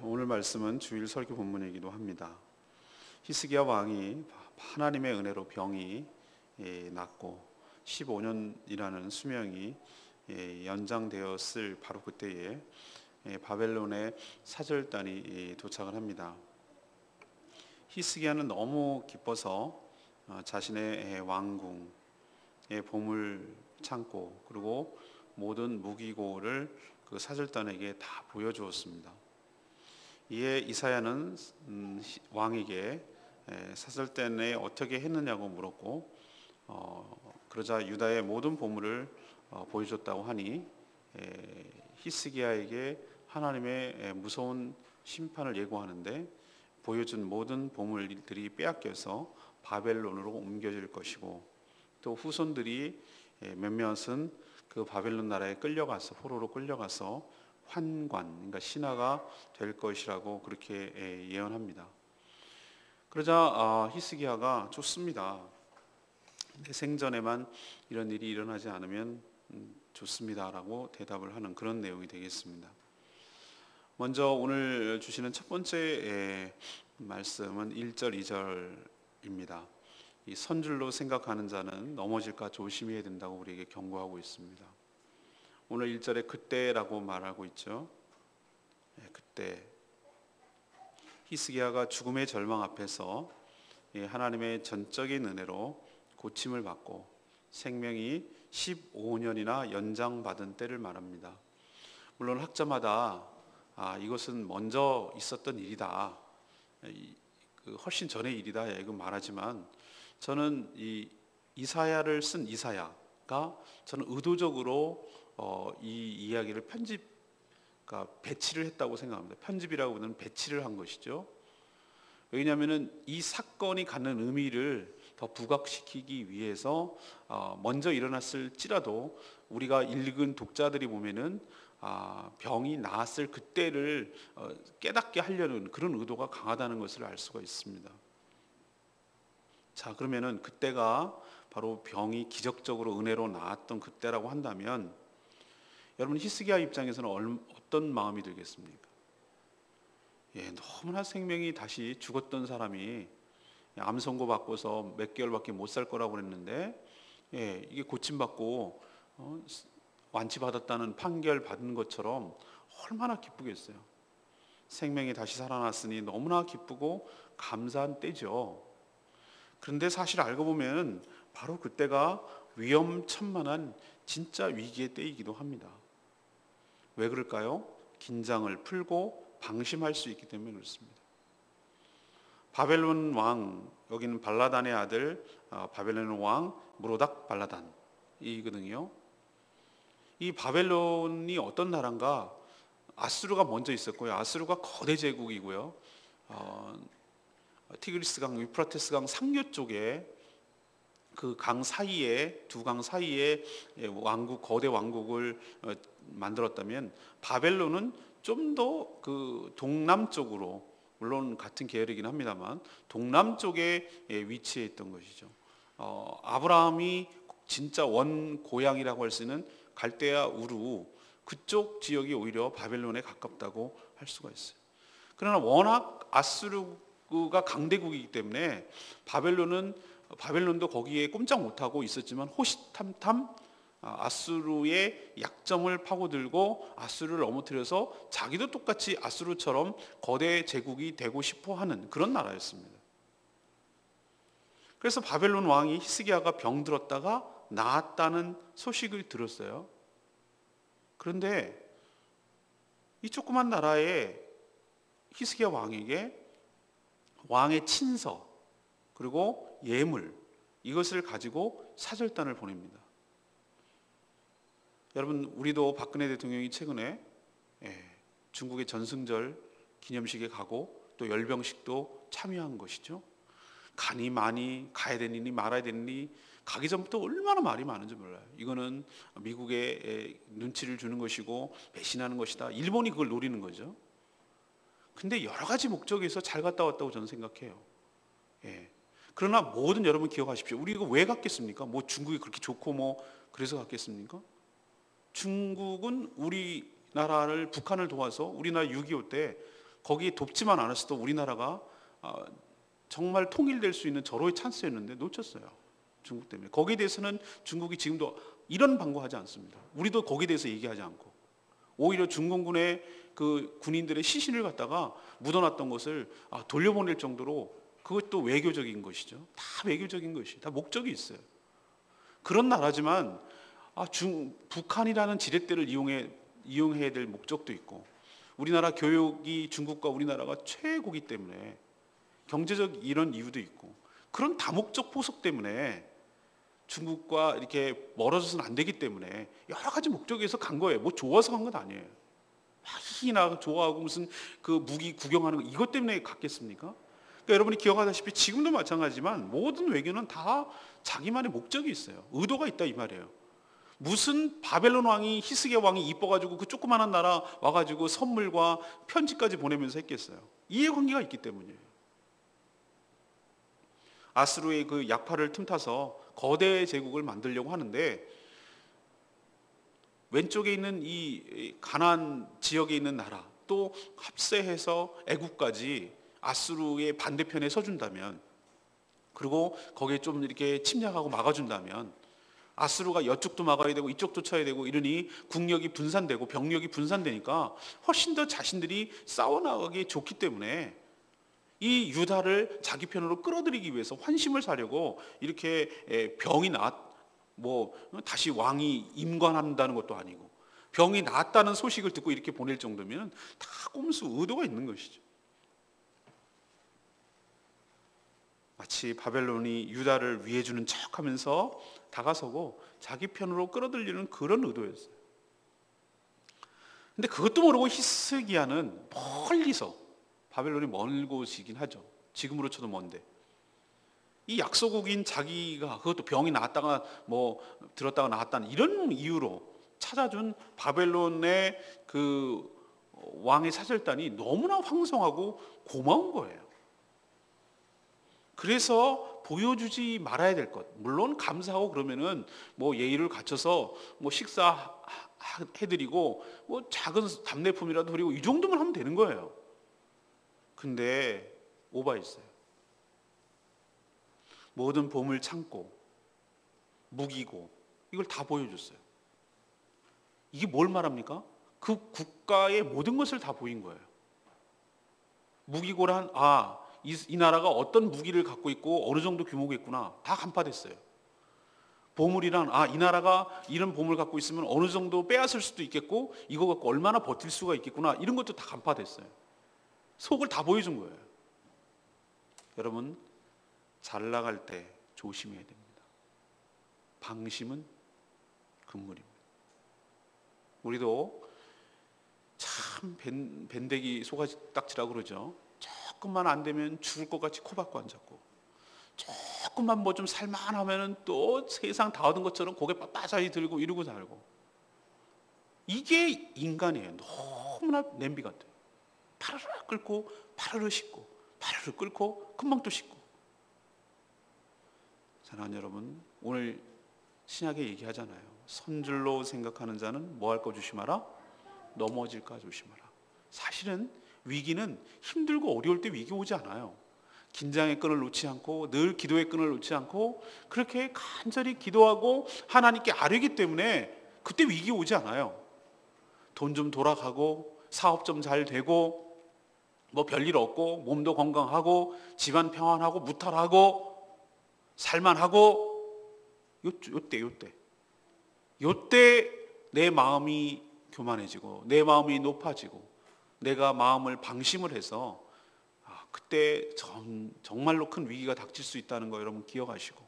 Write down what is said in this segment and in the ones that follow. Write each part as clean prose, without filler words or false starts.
오늘 말씀은 주일 설교 본문이기도 합니다. 히스기야 왕이 하나님의 은혜로 병이 낫고 15년이라는 수명이 연장되었을 바로 그때에 바벨론의 사절단이 도착을 합니다. 히스기야는 너무 기뻐서 자신의 왕궁의 보물 창고 그리고 모든 무기고를 그 사절단에게 다 보여주었습니다. 이에 이사야는 왕에게 사절단에 어떻게 했느냐고 물었고 그러자 유다의 모든 보물을 보여줬다고 하니 히스기야에게 하나님의 무서운 심판을 예고하는데 보여준 모든 보물들이 빼앗겨서 바벨론으로 옮겨질 것이고 또 후손들이 몇몇은 그 바벨론 나라에 끌려가서 포로로 끌려가서 환관, 그러니까 신하가 될 것이라고 그렇게 예언합니다. 그러자 히스기야가 좋습니다. 내 생전에만 이런 일이 일어나지 않으면 좋습니다라고 대답을 하는 그런 내용이 되겠습니다. 먼저 오늘 주시는 첫 번째 말씀은 1절, 2절입니다. 이 선줄로 생각하는 자는 넘어질까 조심해야 된다고 우리에게 경고하고 있습니다. 오늘 1절에 그때라고 말하고 있죠. 그때 히스기야가 죽음의 절망 앞에서 하나님의 전적인 은혜로 고침을 받고 생명이 15년이나 연장받은 때를 말합니다. 물론 학자마다 이것은 먼저 있었던 일이다, 훨씬 전의 일이다 이거 말하지만 저는 이 이사야를 쓴 이사야가 저는 의도적으로 이 이야기를 배치를 했다고 생각합니다. 편집이라고 하는 배치를 한 것이죠. 왜냐하면 이 사건이 갖는 의미를 더 부각시키기 위해서 먼저 일어났을지라도 우리가 읽은 독자들이 보면은 병이 나았을 그때를 깨닫게 하려는 그런 의도가 강하다는 것을 알 수가 있습니다. 자, 그러면은 그때가 바로 병이 기적적으로 은혜로 나았던 그때라고 한다면 여러분 히스기야 입장에서는 어떤 마음이 들겠습니까? 너무나 생명이 다시 죽었던 사람이 암 선고 받고서 몇 개월밖에 못 살 거라고 그랬는데 이게 고침받고 완치받았다는 판결 받은 것처럼 얼마나 기쁘겠어요. 생명이 다시 살아났으니 너무나 기쁘고 감사한 때죠. 그런데 사실 알고 보면 바로 그때가 위험천만한 진짜 위기의 때이기도 합니다. 왜 그럴까요? 긴장을 풀고 방심할 수 있기 때문에 그렇습니다. 바벨론 왕, 여기는 발라단의 아들 바벨론 왕 무로닥 발라단이거든요. 이 바벨론이 어떤 나라인가? 아수르가 먼저 있었고요. 아수르가 거대 제국이고요. 티그리스 강, 유프라테스 강 상류 쪽에 그 강 사이에 두 강 사이에 왕국, 거대 왕국을 만들었다면 바벨론은 좀 더 그 동남쪽으로, 물론 같은 계열이긴 합니다만 동남쪽에 위치해 있던 것이죠. 아브라함이 진짜 원 고향이라고 할 수 있는 갈대아 우루 그쪽 지역이 오히려 바벨론에 가깝다고 할 수가 있어요. 그러나 워낙 아수르가 강대국이기 때문에 바벨론도 거기에 꼼짝 못하고 있었지만 호시탐탐 아수르의 약점을 파고들고 아수르를 넘어뜨려서 자기도 똑같이 아수르처럼 거대 제국이 되고 싶어 하는 그런 나라였습니다. 그래서 바벨론 왕이 히스기야가 병들었다가 나았다는 소식을 들었어요. 그런데 이 조그만 나라의 히스기야 왕에게 왕의 친서 그리고 예물 이것을 가지고 사절단을 보냅니다. 여러분, 우리도 박근혜 대통령이 최근에 중국의 전승절 기념식에 가고 또 열병식도 참여한 것이죠. 가니 많이 가야 되니 말아야 되니 가기 전부터 얼마나 말이 많은지 몰라요. 이거는 미국에 눈치를 주는 것이고 배신하는 것이다. 일본이 그걸 노리는 거죠. 근데 여러 가지 목적에서 잘 갔다 왔다고 저는 생각해요. 그러나 뭐든 여러분 기억하십시오. 우리 이거 왜 갔겠습니까? 뭐 중국이 그렇게 좋고 뭐 그래서 갔겠습니까? 중국은 우리나라를 북한을 도와서 우리나라 6.25 때 거기에 돕지만 않았어도 우리나라가 정말 통일될 수 있는 절호의 찬스였는데 놓쳤어요. 중국 때문에. 거기에 대해서는 중국이 지금도 이런 방구하지 않습니다. 우리도 거기에 대해서 얘기하지 않고 오히려 중공군의 그 군인들의 시신을 갖다가 묻어놨던 것을 돌려보낼 정도로, 그것도 외교적인 것이죠. 다 외교적인 것이, 다 목적이 있어요. 그런 나라지만 북한이라는 지렛대를 이용해야 될 목적도 있고, 우리나라 교육이 중국과 우리나라가 최고기 때문에 경제적 이런 이유도 있고, 그런 다목적 포석 때문에 중국과 이렇게 멀어져서는 안 되기 때문에 여러 가지 목적에서 간 거예요. 뭐 좋아서 간 건 아니에요. 희나 좋아하고 무슨 그 무기 구경하는 거 이것 때문에 갔겠습니까? 그러니까 여러분이 기억하다시피 지금도 마찬가지지만 모든 외교는 다 자기만의 목적이 있어요. 의도가 있다 이 말이에요. 무슨 바벨론 왕이 히스기야 왕이 이뻐가지고 그 조그마한 나라 와가지고 선물과 편지까지 보내면서 했겠어요. 이해관계가 있기 때문이에요. 아수르의 그 약파를 틈타서 거대 제국을 만들려고 하는데, 왼쪽에 있는 이 가나안 지역에 있는 나라 또 합세해서 애국까지 아수르의 반대편에 서준다면, 그리고 거기에 좀 이렇게 침략하고 막아준다면, 아수르가 이쪽도 막아야 되고 이쪽도 쳐야 되고 이러니 국력이 분산되고 병력이 분산되니까 훨씬 더 자신들이 싸워나가기 좋기 때문에 이 유다를 자기 편으로 끌어들이기 위해서 환심을 사려고 이렇게 병이 다시 왕이 임관한다는 것도 아니고 병이 낫다는 소식을 듣고 이렇게 보낼 정도면 다 꼼수 의도가 있는 것이죠. 마치 바벨론이 유다를 위해주는 척하면서 다가서고 자기 편으로 끌어들이는 그런 의도였어요. 근데 그것도 모르고 히스기야는 멀리서, 바벨론이 먼 곳이긴 하죠. 지금으로 쳐도 먼데, 이 약소국인 자기가 그것도 병이 나았다가 들었다가 나았다는 이런 이유로 찾아준 바벨론의 그 왕의 사절단이 너무나 황송하고 고마운 거예요. 그래서 보여주지 말아야 될 것, 물론 감사하고 그러면은 예의를 갖춰서 식사해드리고 작은 답례품이라도 드리고 이 정도만 하면 되는 거예요. 근데 오바했어요. 모든 보물 창고, 무기고 이걸 다 보여줬어요. 이게 뭘 말합니까? 그 국가의 모든 것을 다 보인 거예요. 무기고란 이 나라가 어떤 무기를 갖고 있고 어느 정도 규모겠구나, 다 간파됐어요. 보물이란 이 나라가 이런 보물 갖고 있으면 어느 정도 빼앗을 수도 있겠고 이거 갖고 얼마나 버틸 수가 있겠구나, 이런 것도 다 간파됐어요. 속을 다 보여준 거예요. 여러분, 잘 나갈 때 조심해야 됩니다. 방심은 금물입니다. 우리도 참 밴데기 소가딱지라고 그러죠. 조금만 안 되면 죽을 것 같이 코 박고 앉았고, 조금만 좀 살만하면은 또 세상 다 얻은 것처럼 고개 빳빳하게 들고 이러고 살고, 이게 인간이에요. 너무나 냄비 같아요. 파르르 끓고 파르르 식고 파르르 끓고 금방 또 식고. 사랑하는 여러분, 오늘 신약에 얘기하잖아요. 선줄로 생각하는 자는 뭐 할 거 조심하라? 넘어질까 조심하라. 사실은 위기는 힘들고 어려울 때 위기 오지 않아요. 긴장의 끈을 놓지 않고 늘 기도의 끈을 놓지 않고 그렇게 간절히 기도하고 하나님께 아뢰기 때문에 그때 위기 오지 않아요. 돈 좀 돌아가고 사업 좀 잘 되고 별일 없고 몸도 건강하고 집안 평안하고 무탈하고 살만하고 요때 내 마음이 교만해지고 내 마음이 높아지고 내가 마음을 방심을 해서 그때 정말로 큰 위기가 닥칠 수 있다는 거 여러분 기억하시고,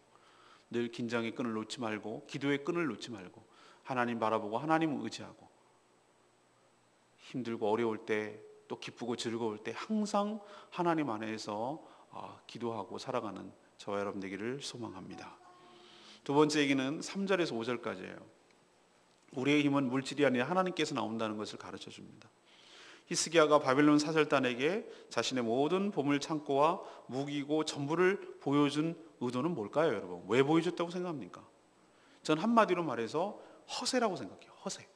늘 긴장의 끈을 놓지 말고 기도의 끈을 놓지 말고 하나님 바라보고 하나님을 의지하고, 힘들고 어려울 때 또 기쁘고 즐거울 때 항상 하나님 안에서 기도하고 살아가는 저와 여러분 되기를 소망합니다. 두 번째 얘기는 3절에서 5절까지예요. 우리의 힘은 물질이 아니라 하나님께서 나온다는 것을 가르쳐 줍니다. 히스기야가 바벨론 사절단에게 자신의 모든 보물 창고와 무기고 전부를 보여준 의도는 뭘까요, 여러분? 왜 보여줬다고 생각합니까? 전 한마디로 말해서 허세라고 생각해요. 허세.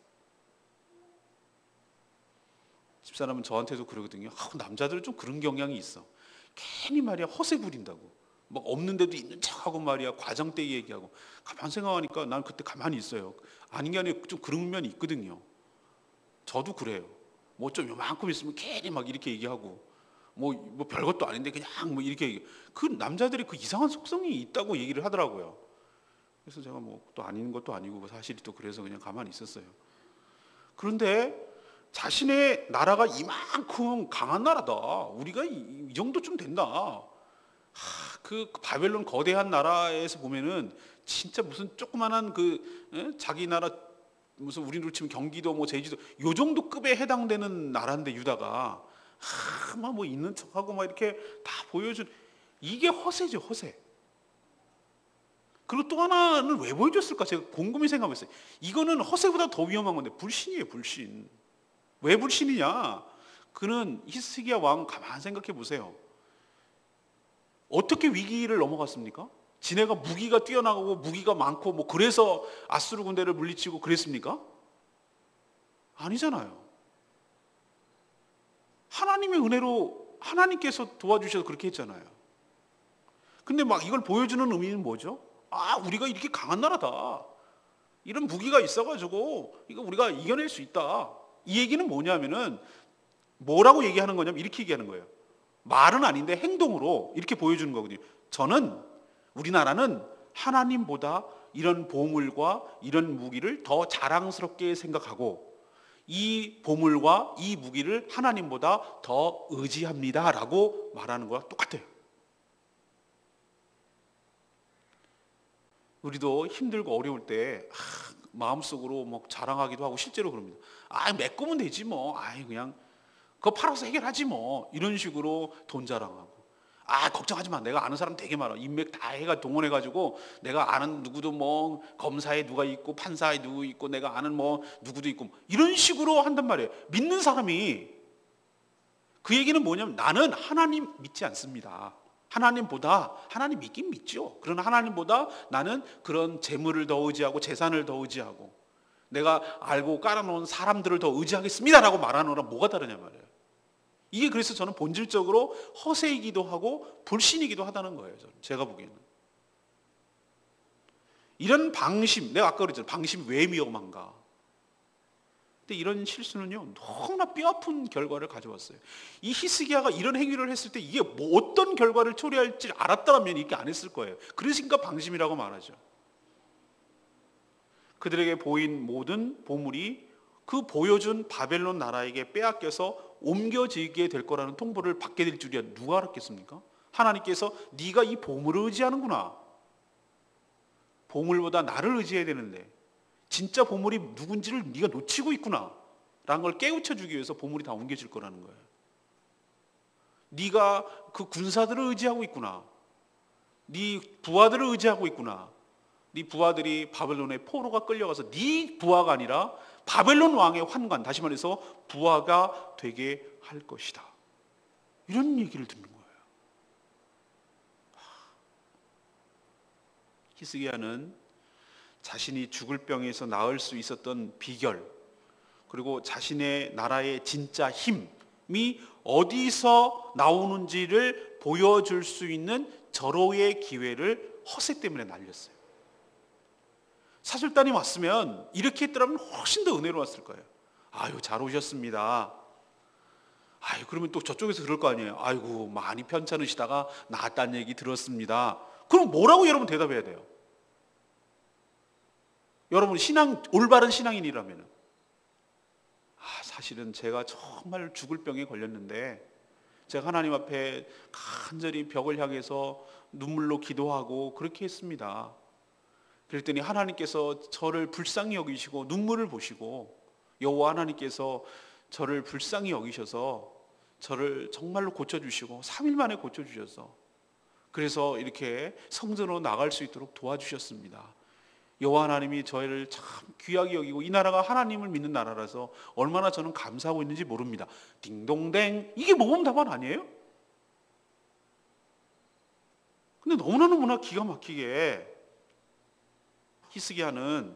집사람은 저한테도 그러거든요. 남자들은 좀 그런 경향이 있어. 괜히 말이야 허세 부린다고. 막 없는데도 있는 척하고 말이야 과장되게 얘기하고. 가만 생각하니까 난 그때 가만히 있어요. 아닌 게 아니라 좀 그런 면이 있거든요. 저도 그래요. 뭐 좀 요만큼 있으면 괜히 막 이렇게 얘기하고 뭐 별것도 아닌데 그냥 뭐 이렇게 얘기. 그 남자들이 그 이상한 속성이 있다고 얘기를 하더라고요. 그래서 제가 뭐 또 아닌 것도 아니고 사실이 또 그래서 그냥 가만히 있었어요. 그런데 자신의 나라가 이만큼 강한 나라다. 우리가 이 정도쯤 된다. 그 바벨론 거대한 나라에서 보면은 진짜 무슨 조그만한 자기 나라 무슨 우리로 치면 경기도 뭐 제주도 요 정도 급에 해당되는 나라인데 유다가 막 뭐 있는 척하고 막 이렇게 다 보여준 이게 허세죠, 허세. 그리고 또 하나는 왜 보여줬을까? 제가 곰곰이 생각했어요. 이거는 허세보다 더 위험한 건데 불신이에요, 불신. 왜 불신이냐? 그는 히스기야 왕 가만 생각해 보세요. 어떻게 위기를 넘어갔습니까? 지네가 무기가 뛰어나고 무기가 많고 뭐 그래서 아수르 군대를 물리치고 그랬습니까? 아니잖아요. 하나님의 은혜로 하나님께서 도와주셔서 그렇게 했잖아요. 근데 막 이걸 보여주는 의미는 뭐죠? 우리가 이렇게 강한 나라다. 이런 무기가 있어가지고 이거 우리가 이겨낼 수 있다. 이 얘기는 뭐냐면은 뭐라고 얘기하는 거냐면 이렇게 얘기하는 거예요. 말은 아닌데 행동으로 이렇게 보여주는 거거든요. 우리나라는 하나님보다 이런 보물과 이런 무기를 더 자랑스럽게 생각하고 이 보물과 이 무기를 하나님보다 더 의지합니다라고 말하는 거랑 똑같아요. 우리도 힘들고 어려울 때 마음속으로 막 자랑하기도 하고 실제로 그럽니다. 메꾸면 되지 뭐. 그냥 그거 팔아서 해결하지 뭐. 이런 식으로 돈 자랑하고. 걱정하지 마. 내가 아는 사람 되게 많아. 인맥 다 동원해가지고 내가 아는 누구도 뭐 검사에 누가 있고 판사에 누구 있고 내가 아는 뭐 누구도 있고 이런 식으로 한단 말이에요. 믿는 사람이 그 얘기는 뭐냐면 나는 하나님 믿지 않습니다. 하나님 믿긴 믿죠. 그러나 하나님보다 나는 그런 재물을 더 의지하고 재산을 더 의지하고 내가 알고 깔아놓은 사람들을 더 의지하겠습니다라고 말하는 거랑 뭐가 다르냐 말이에요. 이게 그래서 저는 본질적으로 허세이기도 하고 불신이기도 하다는 거예요. 제가 보기에는. 이런 방심, 내가 아까 그랬잖아요. 방심이 왜 위험한가. 근데 이런 실수는요 너무나 뼈아픈 결과를 가져왔어요. 이 히스기야가 이런 행위를 했을 때 이게 뭐 어떤 결과를 초래할지 알았다면 이렇게 안 했을 거예요. 그러니까 방심이라고 말하죠. 그들에게 보인 모든 보물이 그 보여준 바벨론 나라에게 빼앗겨서 옮겨지게 될 거라는 통보를 받게 될 줄이야 누가 알았겠습니까? 하나님께서 네가 이 보물을 의지하는구나. 보물보다 나를 의지해야 되는데 진짜 보물이 누군지를 네가 놓치고 있구나 라는 걸 깨우쳐 주기 위해서 보물이 다 옮겨질 거라는 거예요. 네가 그 군사들을 의지하고 있구나. 네 부하들을 의지하고 있구나. 네 부하들이 바벨론의 포로가 끌려가서 네 부하가 아니라 바벨론 왕의 환관, 다시 말해서 부하가 되게 할 것이다. 이런 얘기를 듣는 거예요. 히스기야는 자신이 죽을 병에서 나을 수 있었던 비결, 그리고 자신의 나라의 진짜 힘이 어디서 나오는지를 보여줄 수 있는 절호의 기회를 허세 때문에 날렸어요. 사절단이 왔으면 이렇게 했더라면 훨씬 더 은혜로웠을 거예요. 잘 오셨습니다. 그러면 또 저쪽에서 그럴 거 아니에요. 많이 편찮으시다가 나았다는 얘기 들었습니다. 그럼 뭐라고 여러분 대답해야 돼요? 여러분 올바른 신앙인이라면 사실은 제가 정말 죽을 병에 걸렸는데 제가 하나님 앞에 간절히 벽을 향해서 눈물로 기도하고 그렇게 했습니다. 그랬더니 하나님께서 저를 불쌍히 여기시고 눈물을 보시고 여호와 하나님께서 저를 불쌍히 여기셔서 저를 정말로 고쳐주시고 3일 만에 고쳐주셔서 그래서 이렇게 성전으로 나갈 수 있도록 도와주셨습니다. 여호와 하나님이 저희를 참 귀하게 여기고 이 나라가 하나님을 믿는 나라라서 얼마나 저는 감사하고 있는지 모릅니다. 딩동댕. 이게 모범 답안 아니에요? 근데 너무나 기가 막히게 히스기야는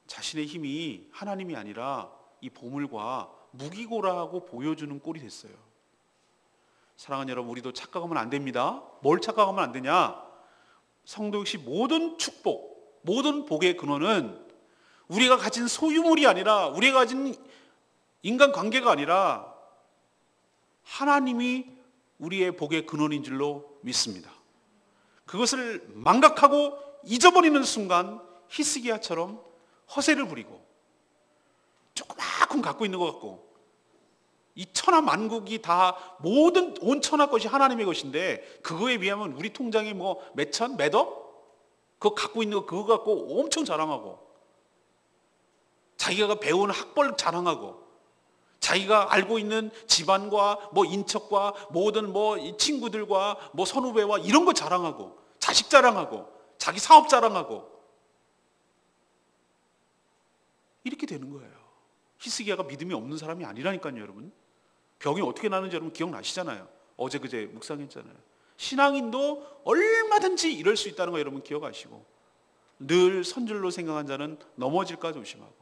자신의 힘이 하나님이 아니라 이 보물과 무기고라하고 보여주는 꼴이 됐어요. 사랑하는 여러분, 우리도 착각하면 안 됩니다. 뭘 착각하면 안 되냐? 성도 역시 모든 축복, 모든 복의 근원은 우리가 가진 소유물이 아니라, 우리가 가진 인간관계가 아니라 하나님이 우리의 복의 근원인 줄로 믿습니다. 그것을 망각하고 잊어버리는 순간 히스기야처럼 허세를 부리고 조그마큼 갖고 있는 것 같고, 이 천하 만국이 다 모든 온 천하 것이 하나님의 것인데 그거에 비하면 우리 통장에 뭐 몇천, 몇억? 그거 갖고 있는 거 그거 갖고 엄청 자랑하고, 자기가 배운 학벌 자랑하고, 자기가 알고 있는 집안과 뭐 인척과 모든 뭐 친구들과 뭐 선후배와 이런 거 자랑하고, 자식 자랑하고, 자기 사업 자랑하고, 이렇게 되는 거예요. 히스기야가 믿음이 없는 사람이 아니라니까요, 여러분. 병이 어떻게 나는지 여러분 기억나시잖아요. 어제 그제 묵상했잖아요. 신앙인도 얼마든지 이럴 수 있다는 거 여러분 기억하시고, 늘 선줄로 생각한 자는 넘어질까 조심하고,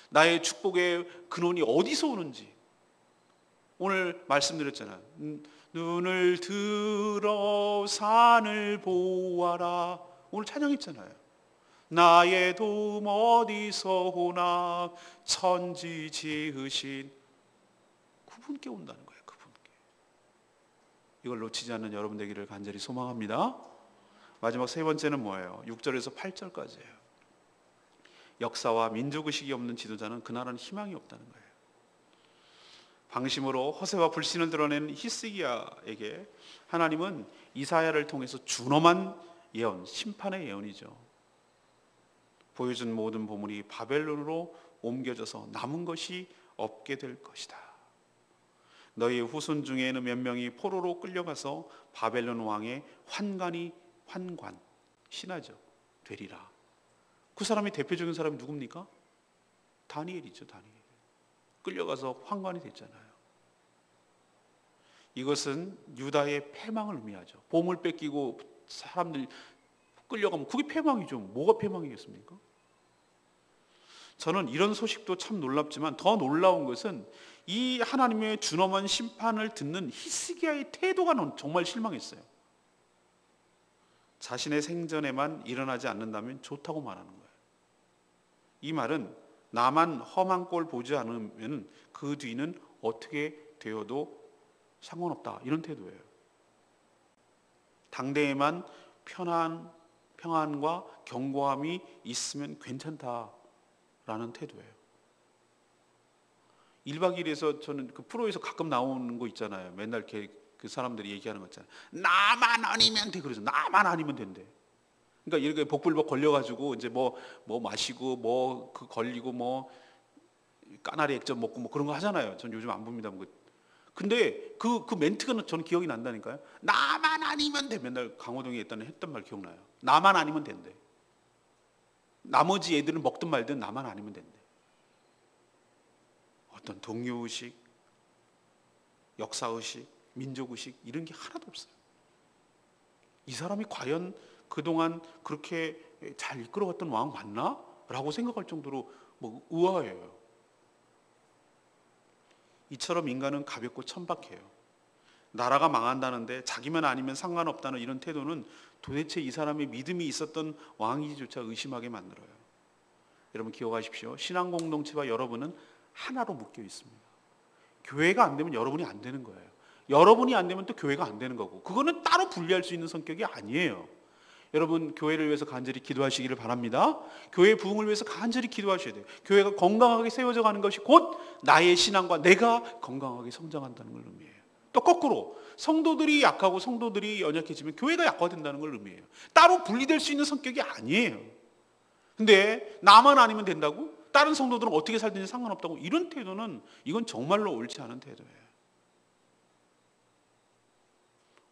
나의 축복의 근원이 어디서 오는지, 오늘 말씀드렸잖아요. 눈을 들어 산을 보아라, 오늘 찬양했잖아요. 나의 도움 어디서 오나 천지 지으신 그분께 온다는 거예요. 그분께. 이걸 놓치지 않는 여러분 되기를 간절히 소망합니다. 마지막 세 번째는 뭐예요? 6절에서 8절까지예요. 역사와 민족의식이 없는 지도자는 그 나라는 희망이 없다는 거예요. 방심으로 허세와 불신을 드러낸 히스기야에게 하나님은 이사야를 통해서 준엄한 예언, 심판의 예언이죠. 보여준 모든 보물이 바벨론으로 옮겨져서 남은 것이 없게 될 것이다. 너희의 후손 중에는 몇 명이 포로로 끌려가서 바벨론 왕의 환관, 신하죠, 되리라. 그 사람의 대표적인 사람이 누굽니까? 다니엘이죠. 다니엘. 끌려가서 환관이 됐잖아요. 이것은 유다의 패망을 의미하죠. 보물 뺏기고 사람들 끌려가면 그게 패망이죠. 뭐가 패망이겠습니까? 저는 이런 소식도 참 놀랍지만 더 놀라운 것은 이 하나님의 준엄한 심판을 듣는 히스기야의 태도가 정말 실망했어요. 자신의 생전에만 일어나지 않는다면 좋다고 말하는 거예요. 이 말은 나만 험한 꼴 보지 않으면 그 뒤는 어떻게 되어도 상관없다, 이런 태도예요. 당대에만 평안과 견고함이 있으면 괜찮다라는 태도예요. 1박 2일에서 저는 그 프로에서 가끔 나오는 거 있잖아요. 맨날 그 사람들이 얘기하는 거 있잖아요. 나만 아니면 돼. 그래서 나만 아니면 된대. 그러니까 이렇게 복불복 걸려가지고 이제 뭐 마시고 뭐 그 걸리고 뭐 까나리 액젓 먹고 뭐 그런 거 하잖아요. 전 요즘 안 봅니다. 근데 그 멘트가 저는 기억이 난다니까요. 나만 아니면 돼. 맨날 강호동이 했던 말 기억나요. 나만 아니면 된대. 나머지 애들은 먹든 말든 나만 아니면 된대. 어떤 동료의식, 역사의식, 민족의식 이런 게 하나도 없어요. 이 사람이 과연 그동안 그렇게 잘 이끌어갔던 왕 맞나? 라고 생각할 정도로 의아해요. 이처럼 인간은 가볍고 천박해요. 나라가 망한다는데 자기만 아니면 상관없다는 이런 태도는 도대체 이 사람의 믿음이 있었던 왕이조차 의심하게 만들어요. 여러분 기억하십시오. 신앙 공동체와 여러분은 하나로 묶여 있습니다. 교회가 안 되면 여러분이 안 되는 거예요. 여러분이 안 되면 또 교회가 안 되는 거고, 그거는 따로 분리할 수 있는 성격이 아니에요. 여러분 교회를 위해서 간절히 기도하시기를 바랍니다. 교회의 부흥을 위해서 간절히 기도하셔야 돼요. 교회가 건강하게 세워져 가는 것이 곧 나의 신앙과 내가 건강하게 성장한다는 걸 의미해요. 또 거꾸로 성도들이 약하고 성도들이 연약해지면 교회가 약화된다는 걸 의미해요. 따로 분리될 수 있는 성격이 아니에요. 근데 나만 아니면 된다고? 다른 성도들은 어떻게 살든지 상관없다고? 이런 태도는 이건 정말로 옳지 않은 태도예요.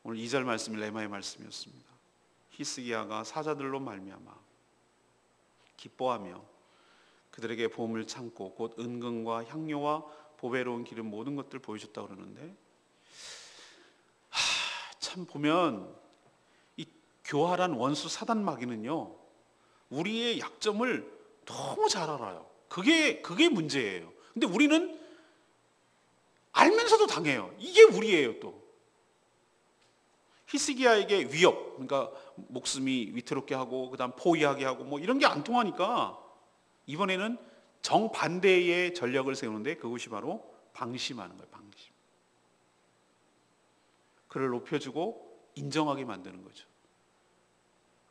오늘 2절 말씀이 레마의 말씀이었습니다. 히스기야가 사자들로 말미암아 기뻐하며 그들에게 보험을 참고 곧 은근과 향료와 보배로운 기름 모든 것들을 보여줬다고 그러는데, 참 보면 이 교활한 원수 사단 마귀는요, 우리의 약점을 너무 잘 알아요. 그게 문제예요. 근데 우리는 알면서도 당해요. 이게 우리예요. 또 히스기야에게 위협, 그러니까 목숨이 위태롭게 하고 그다음 포위하게 하고 뭐 이런 게 안 통하니까 이번에는 정반대의 전략을 세우는데 그것이 바로 방심하는 거예요. 방심. 그를 높여주고 인정하게 만드는 거죠.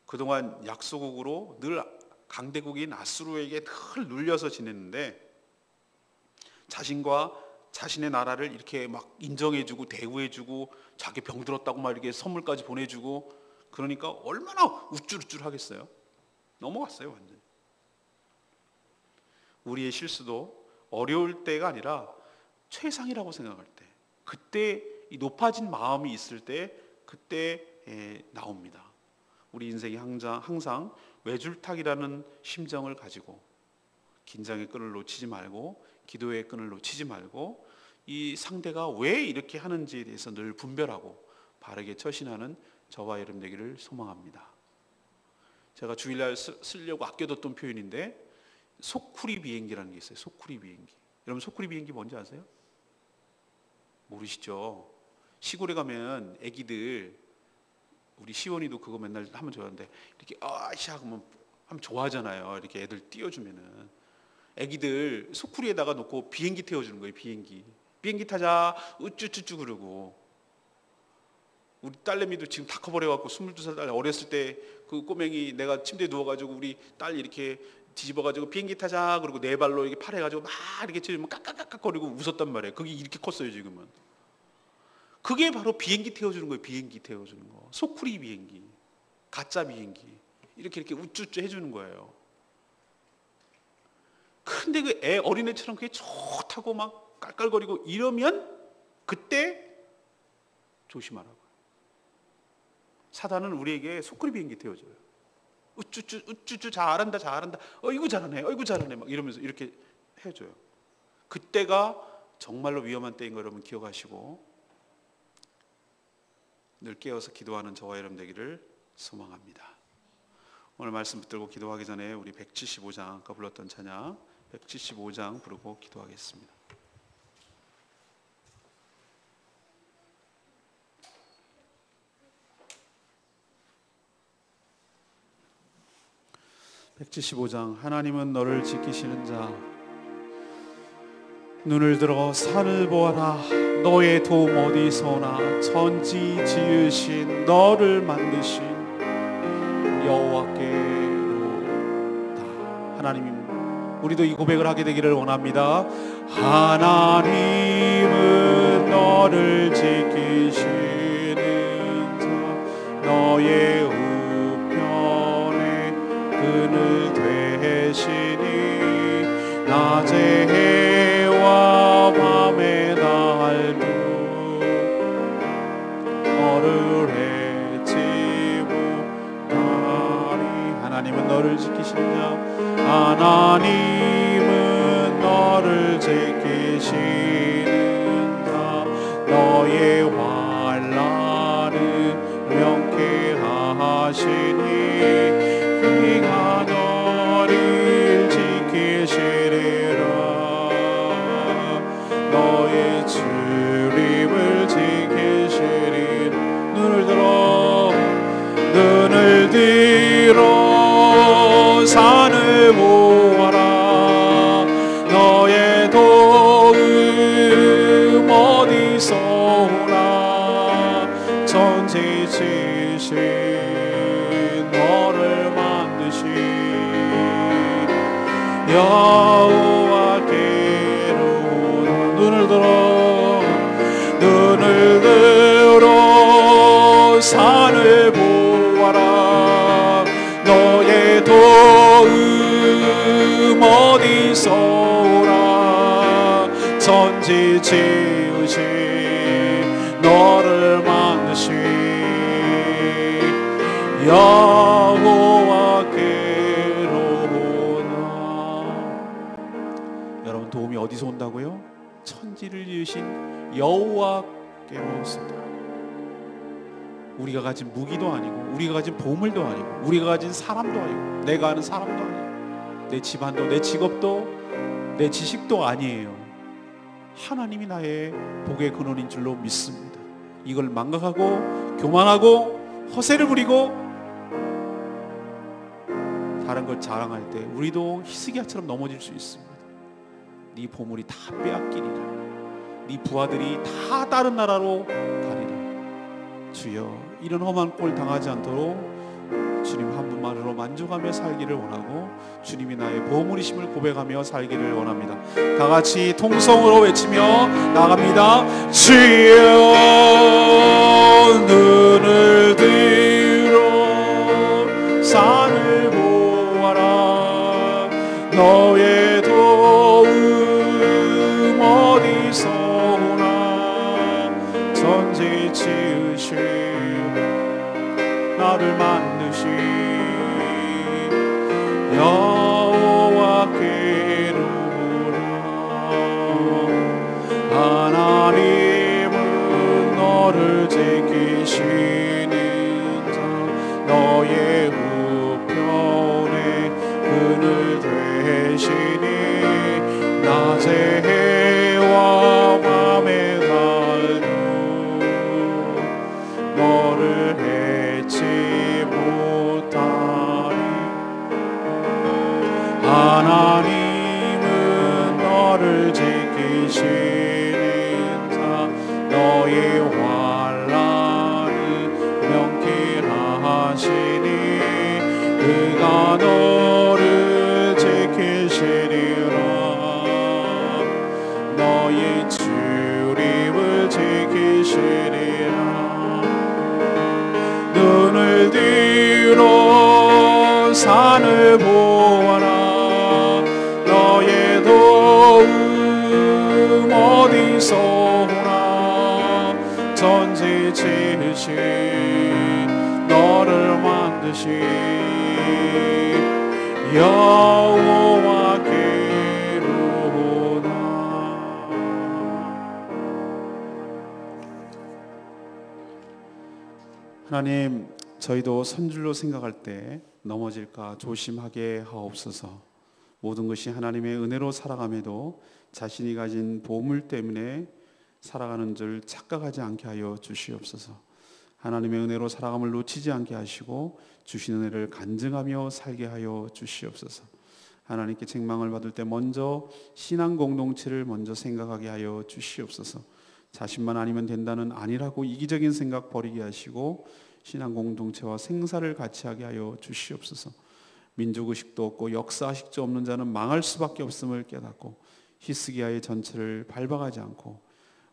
그동안 약소국으로 늘 강대국인 아수르에게 늘 눌려서 지냈는데 자신과 자신의 나라를 이렇게 막 인정해주고 대우해주고 자기 병들었다고 막 이렇게 선물까지 보내주고 그러니까 얼마나 우쭐우쭐 하겠어요. 넘어갔어요. 완전히. 우리의 실수도 어려울 때가 아니라 최상이라고 생각할 때, 그때 이 높아진 마음이 있을 때 그때 나옵니다. 우리 인생이 항상 외줄타기라는 심정을 가지고 긴장의 끈을 놓치지 말고 기도의 끈을 놓치지 말고 이 상대가 왜 이렇게 하는지에 대해서 늘 분별하고 바르게 처신하는 저와 여러분 되기를 소망합니다. 제가 주일날 쓰려고 아껴뒀던 표현인데 소쿠리 비행기라는 게 있어요. 소쿠리 비행기. 여러분 소쿠리 비행기 뭔지 아세요? 모르시죠? 시골에 가면 애기들, 우리 시원이도 그거 맨날 하면 좋아하는데 이렇게 아샤 하면 좋아하잖아요. 이렇게 애들 띄워주면은 애기들 소쿠리에다가 놓고 비행기 태워주는 거예요. 비행기 타자 우쭈쭈쭈 그러고. 우리 딸내미도 지금 다 커버려갖고 22살 딸 어렸을 때 그 꼬맹이 내가 침대에 누워가지고 우리 딸 이렇게 뒤집어가지고 비행기 타자 그러고 네 발로 이렇게 팔 해가지고 막 이렇게 치면 깍깍깍깍거리고 웃었단 말이에요. 그게 이렇게 컸어요 지금은. 그게 바로 비행기 태워주는 거예요. 비행기 태워주는 거. 소쿠리 비행기, 가짜 비행기 이렇게 우쭈쭈 해주는 거예요. 근데 그 어린애처럼 그게 좋다고 막 깔깔거리고 이러면 그때 조심하라고요. 사단은 우리에게 소쿠리 비행기 태워줘요. 우쭈쭈 잘한다 어이구 잘하네 막 이러면서 이렇게 해줘요. 그때가 정말로 위험한 때인 거 여러분 기억하시고 늘 깨어서 기도하는 저와 여러분 되기를 소망합니다. 오늘 말씀 붙들고 기도하기 전에 우리 175장 아까 불렀던 찬양 175장 부르고 기도하겠습니다. (175장) 하나님은 너를 지키시는 자, 눈을 들어 산을 보아라. 너의 도움 어디서나. 천지 지으신 너를 만드신 여호와께로다. 하나님, 우리도 이 고백을 하게 되기를 원합니다. 하나님은 너를 지키시는 자, 너의 우편에 끈을 되시니 낮에 해와 밤에 달도 너를 해치고 나리. 하나님은 너를 지키시는 자, 하나님은 너를 지키시는 자, 너의 환난을 명쾌하시니 그가 너를 지키시리라. 너의 출입을 지키시리. 눈을 들어 산을 보아라. 너의 도움 어디서 오나. 천지 지으신 너를 만드신 여호와께로. 눈을 들어 산을 보아라. 너의 도움 어디서 오라. 천지 지으신 너를 만드신 여호와께로나. 여러분, 도움이 어디서 온다고요? 천지를 지으신 여호와께로 옵니다. 우리가 가진 무기도 아니고 우리가 가진 보물도 아니고 우리가 가진 사람도 아니고 내가 아는 사람도 아니고 내 집안도 내 직업도 내 지식도 아니에요. 하나님이 나의 복의 근원인 줄로 믿습니다. 이걸 망각하고 교만하고 허세를 부리고 다른 걸 자랑할 때 우리도 히스기야처럼 넘어질 수 있습니다. 네 보물이 다 빼앗기리라. 네 부하들이 다 다른 나라로 가리라. 주여, 이런 험한 꼴 당하지 않도록 주님 한 분만으로 만족하며 살기를 원하고 주님이 나의 보물이심을 고백하며 살기를 원합니다. 다 같이 통성으로 외치며 나갑니다. 주여, 눈을 들어 산을 보아라. 너의 도움 어디서 오나. 천지 지으신 나를 만드신 여호와께로라. 하나님은 너를 지키시는 자, 너의 우편에 그늘 되시니. 낮의 해와 밤의 달도 너를 해치 못하리. 하나님은 너를 지키시는 자, 너의 환난을 명쾌하시니. 그가 너를 지키시리라. 너의 주림을 지키시리라. 눈을 들어 산을 보아라. 너의 도움 어디서 오나. 천지 지으신 너를 만드신 여호와께로다. 하나님, 저희도 선줄로 생각할 때 넘어질까 조심하게 하옵소서. 모든 것이 하나님의 은혜로 살아감에도 자신이 가진 보물 때문에 살아가는 줄 착각하지 않게 하여 주시옵소서. 하나님의 은혜로 살아감을 놓치지 않게 하시고 주신 은혜를 간증하며 살게 하여 주시옵소서. 하나님께 책망을 받을 때 먼저 신앙 공동체를 먼저 생각하게 하여 주시옵소서. 자신만 아니면 된다는 아니라고 이기적인 생각 버리게 하시고 신앙 공동체와 생사를 같이 하게 하여 주시옵소서. 민족의식도 없고 역사의식도 없는 자는 망할 수밖에 없음을 깨닫고 히스기야의 전체를 밟아가지 않고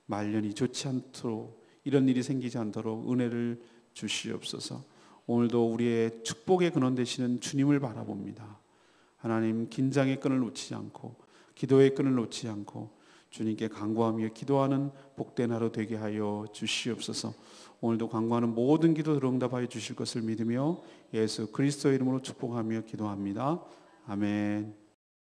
말년이 좋지 않도록, 이런 일이 생기지 않도록 은혜를 주시옵소서. 오늘도 우리의 축복의 근원 되시는 주님을 바라봅니다. 하나님, 긴장의 끈을 놓치지 않고 기도의 끈을 놓치지 않고 주님께 간구하며 기도하는 복된 하루 되게 하여 주시옵소서. 오늘도 간구하는 모든 기도를 응답하여 주실 것을 믿으며 예수 그리스도의 이름으로 축복하며 기도합니다. 아멘.